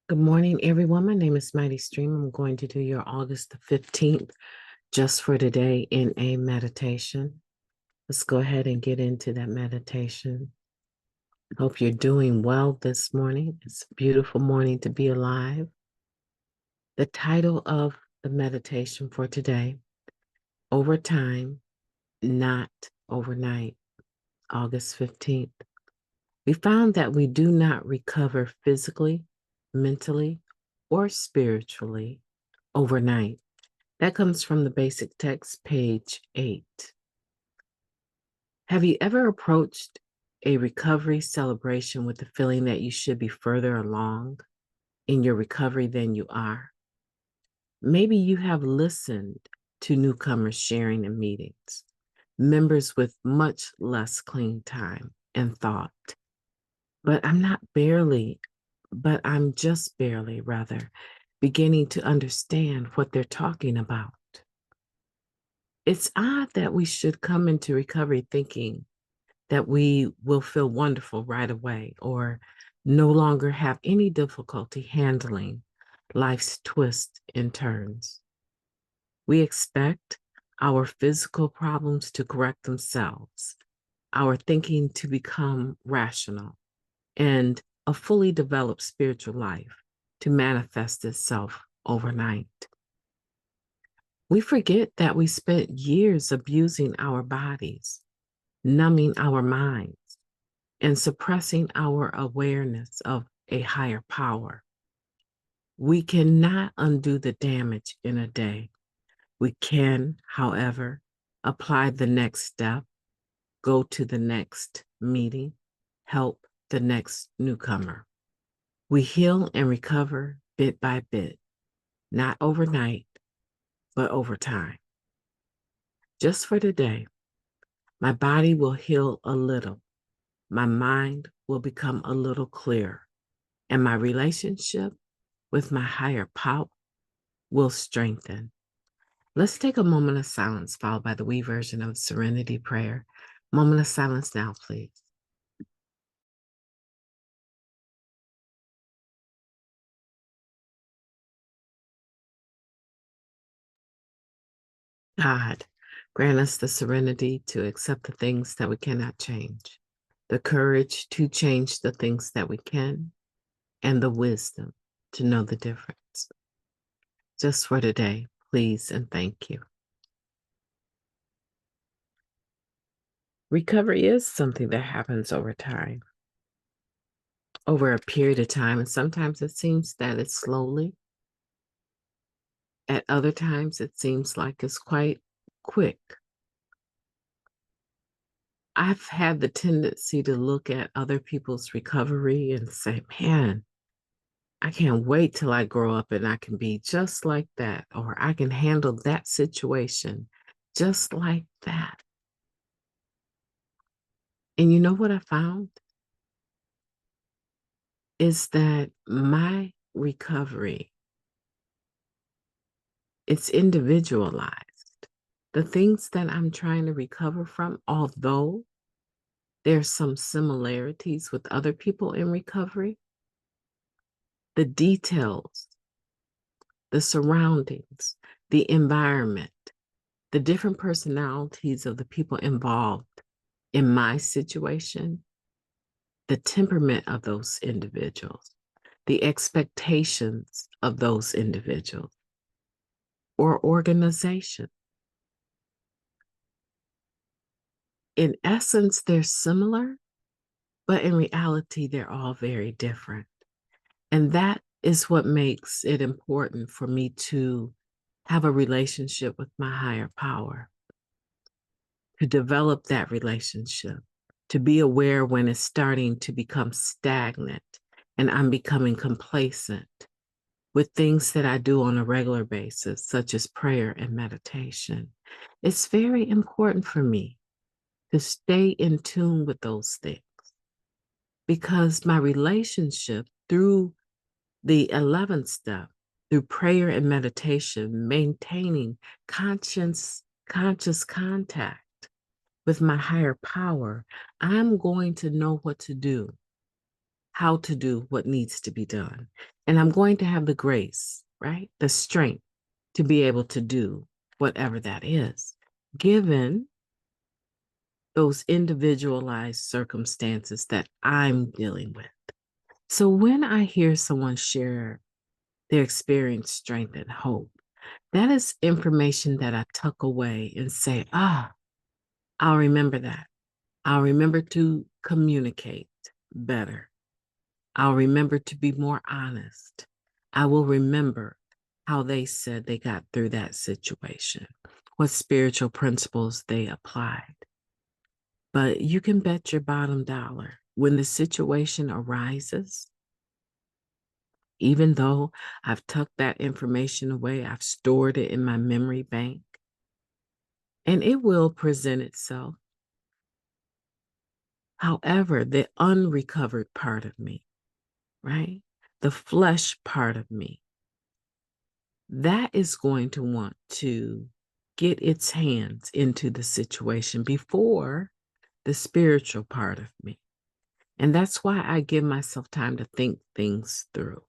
Good morning, everyone. My name is MightyStream. I'm going to do your August the 15th just for today in a meditation. Let's go ahead and get into that meditation. Hope you're doing well this morning. It's a beautiful morning to be alive. The title of the meditation for today, Over Time, Not Overnight, August 15th. We found that we do not recover physically, mentally, or spiritually overnight. That comes from the basic text, page 8. Have you ever approached a recovery celebration with the feeling that you should be further along in your recovery than you are? Maybe you have listened to newcomers sharing in meetings, members with much less clean time and thought, but I'm just barely, rather, beginning to understand what they're talking about. It's odd that we should come into recovery thinking that we will feel wonderful right away or no longer have any difficulty handling life's twists and turns. We expect our physical problems to correct themselves, our thinking to become rational, and a fully developed spiritual life to manifest itself overnight. We forget that we spent years abusing our bodies, numbing our minds, and suppressing our awareness of a higher power. We cannot undo the damage in a day. We can, however, apply the next step, go to the next meeting, help the next newcomer. We heal and recover bit by bit, not overnight, but over time. Just for today, my body will heal a little. My mind will become a little clearer, and my relationship with my higher power will strengthen. Let's take a moment of silence, followed by the we version of Serenity Prayer. Moment of silence now, please. God, grant us the serenity to accept the things that we cannot change, the courage to change the things that we can, and the wisdom to know the difference. Just for today, please and thank you. Recovery is something that happens over time, over a period of time, and sometimes it seems that it's slowly. At other times, it seems like it's quite quick. I've had the tendency to look at other people's recovery and say, man, I can't wait till I grow up and I can be just like that, or I can handle that situation just like that. And you know what I found? Is that my recovery, it's individualized. The things that I'm trying to recover from, although there's some similarities with other people in recovery, the details, the surroundings, the environment, the different personalities of the people involved in my situation, the temperament of those individuals, the expectations of those individuals or organization. In essence, they're similar, but in reality, they're all very different. And that is what makes it important for me to have a relationship with my higher power, to develop that relationship, to be aware when it's starting to become stagnant and I'm becoming complacent with things that I do on a regular basis, such as prayer and meditation. It's very important for me to stay in tune with those things because my relationship through the 11th step, through prayer and meditation, maintaining conscious contact with my higher power, I'm going to know what to do how to do what needs to be done. And I'm going to have the grace, right? The strength to be able to do whatever that is, given those individualized circumstances that I'm dealing with. So when I hear someone share their experience, strength, and hope, that is information that I tuck away and say, I'll remember that. I'll remember to communicate better. I'll remember to be more honest. I will remember how they said they got through that situation, what spiritual principles they applied. But you can bet your bottom dollar when the situation arises, even though I've tucked that information away, I've stored it in my memory bank, and it will present itself. However, the unrecovered part of me, right? The flesh part of me, that is going to want to get its hands into the situation before the spiritual part of me. And that's why I give myself time to think things through.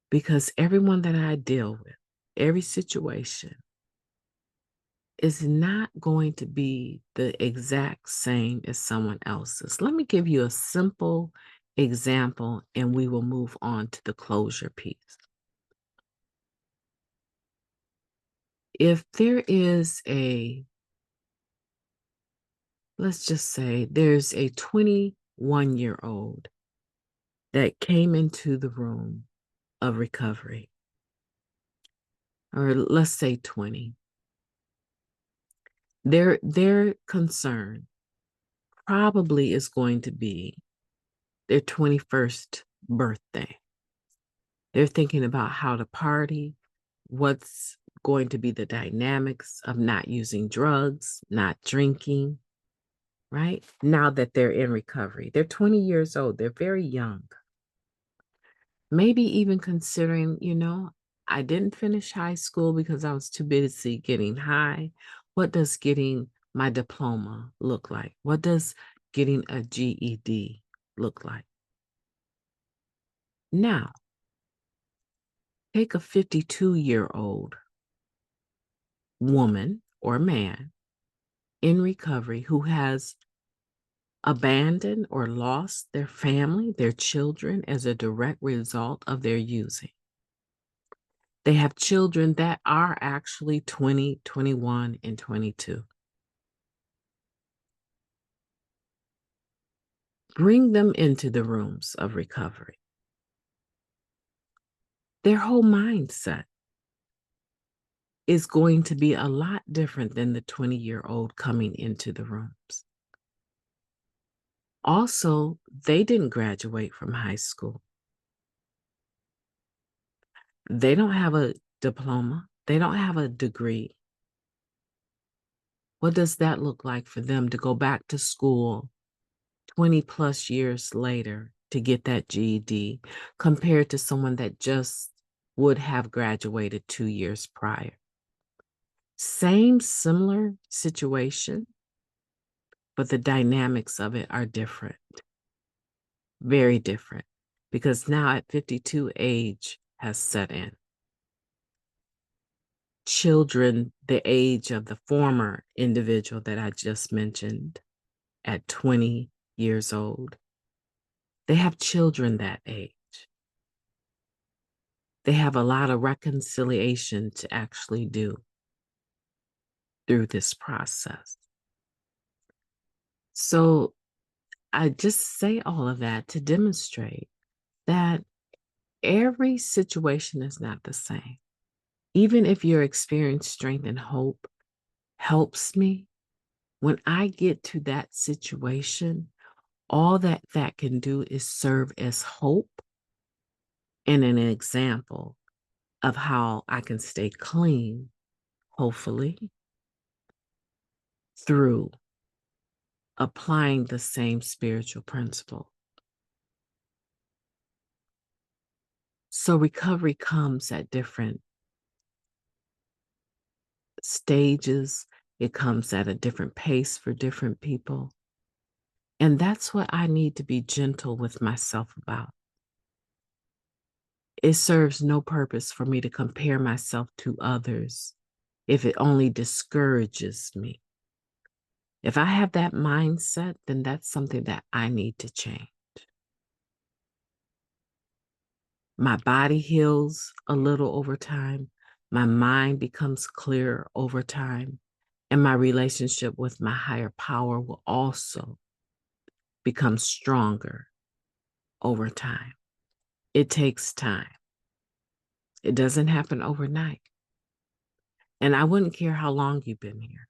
Because everyone that I deal with, every situation, is not going to be the exact same as someone else's. Let me give you a simple example and we will move on to the closure piece. If there is let's just say there's a 21-year-old that came into the room of recovery, or let's say 20. Their concern probably is going to be their 21st birthday. They're thinking about how to party, what's going to be the dynamics of not using drugs, not drinking, right? Now that they're in recovery, they're 20 years old, they're very young. Maybe even considering, I didn't finish high school because I was too busy getting high. What does getting my diploma look like? What does getting a GED look like? Now, take a 52-year-old woman or man in recovery who has abandoned or lost their family, their children, as a direct result of their using. They have children that are actually 20, 21, and 22. Bring them into the rooms of recovery. Their whole mindset is going to be a lot different than the 20-year-old coming into the rooms. Also, they didn't graduate from high school. They don't have a diploma. They don't have a degree. What does that look like for them to go back to school 20 plus years later to get that GED compared to someone that just would have graduated 2 years prior? Same, similar situation, but the dynamics of it are different, very different, because now at 52, age has set in. Children, the age of the former individual that I just mentioned at 20 years old, they have children that age. They have a lot of reconciliation to actually do through this process. So I just say all of that to demonstrate that every situation is not the same. Even if your experience, strength, and hope helps me, when I get to that situation, all that can do is serve as hope and an example of how I can stay clean, hopefully, through applying the same spiritual principle. So recovery comes at different stages. It comes at a different pace for different people. And that's what I need to be gentle with myself about. It serves no purpose for me to compare myself to others if it only discourages me. If I have that mindset, then that's something that I need to change. My body heals a little over time. My mind becomes clearer over time. And my relationship with my higher power will also become stronger over time. It takes time. It doesn't happen overnight. And I wouldn't care how long you've been here.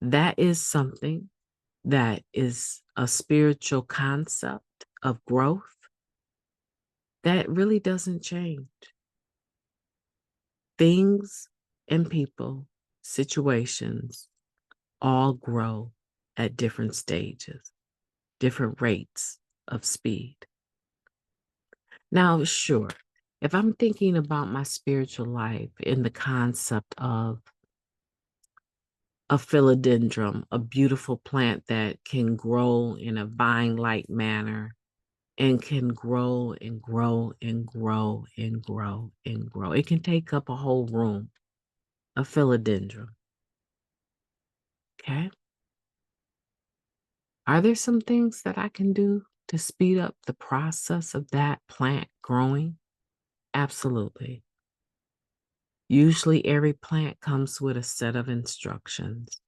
That is something that is a spiritual concept of growth that really doesn't change. Things and people, situations all grow at different stages, different rates of speed. Now, sure, if I'm thinking about my spiritual life in the concept of a philodendron, a beautiful plant that can grow in a vine-like manner and can grow and grow and grow and grow and grow. It can take up a whole room, a philodendron. Okay. Are there some things that I can do to speed up the process of that plant growing? Absolutely. Usually, every plant comes with a set of instructions.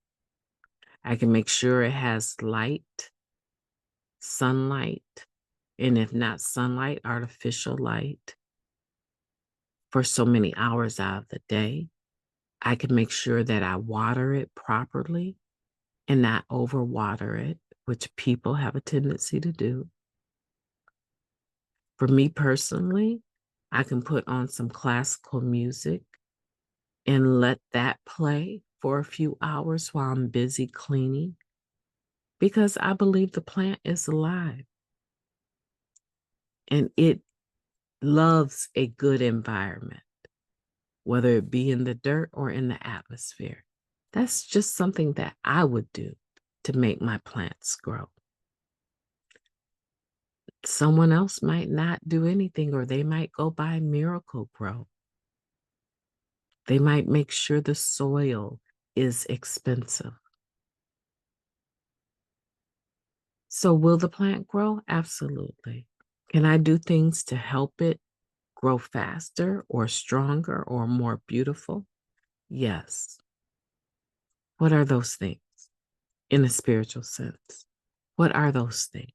I can make sure it has light, sunlight, and if not sunlight, artificial light for so many hours out of the day. I can make sure that I water it properly and not overwater it, which people have a tendency to do. For me personally, I can put on some classical music and let that play for a few hours while I'm busy cleaning because I believe the plant is alive and it loves a good environment, whether it be in the dirt or in the atmosphere. That's just something that I would do to make my plants grow. Someone else might not do anything, or they might go buy Miracle Grow. They might make sure the soil is expensive. So, will the plant grow? Absolutely. Can I do things to help it grow faster or stronger or more beautiful? Yes. What are those things in a spiritual sense? What are those things?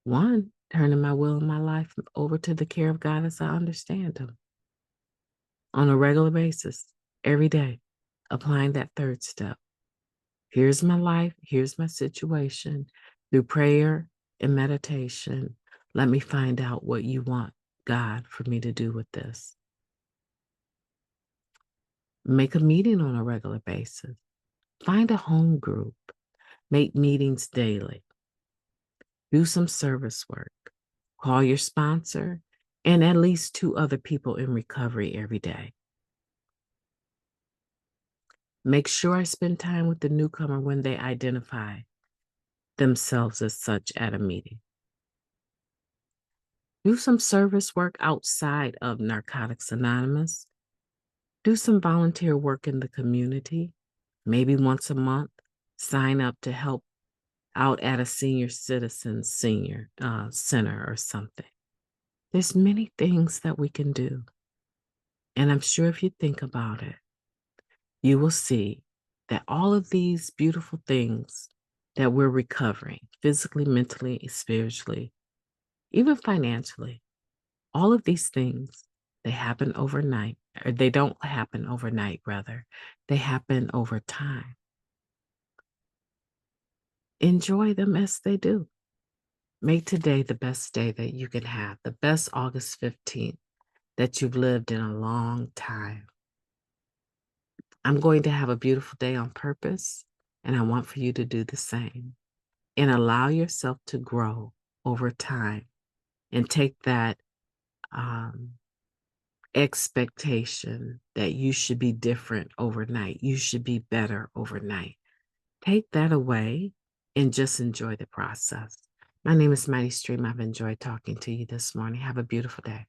One, turning my will and my life over to the care of God as I understand Him on a regular basis, every day, applying that third step. Here's my life, here's my situation. Through prayer and meditation, let me find out what you want, God, for me to do with this. Make a meeting on a regular basis. Find a home group. Make meetings daily. Do some service work. Call your sponsor and at least two other people in recovery every day. Make sure I spend time with the newcomer when they identify themselves as such at a meeting. Do some service work outside of Narcotics Anonymous. Do some volunteer work in the community, maybe once a month. Sign up to help out at a senior citizens senior center or something. There's many things that we can do. And I'm sure if you think about it, you will see that all of these beautiful things that we're recovering physically, mentally, spiritually, even financially, all of these things, they happen overnight, or they don't happen overnight, rather. They happen over time. Enjoy them as they do. Make today the best day that you can have, the best August 15th that you've lived in a long time. I'm going to have a beautiful day on purpose, and I want for you to do the same and allow yourself to grow over time and take that expectation that you should be different overnight. You should be better overnight. Take that away and just enjoy the process. My name is MightyStream. I've enjoyed talking to you this morning. Have a beautiful day.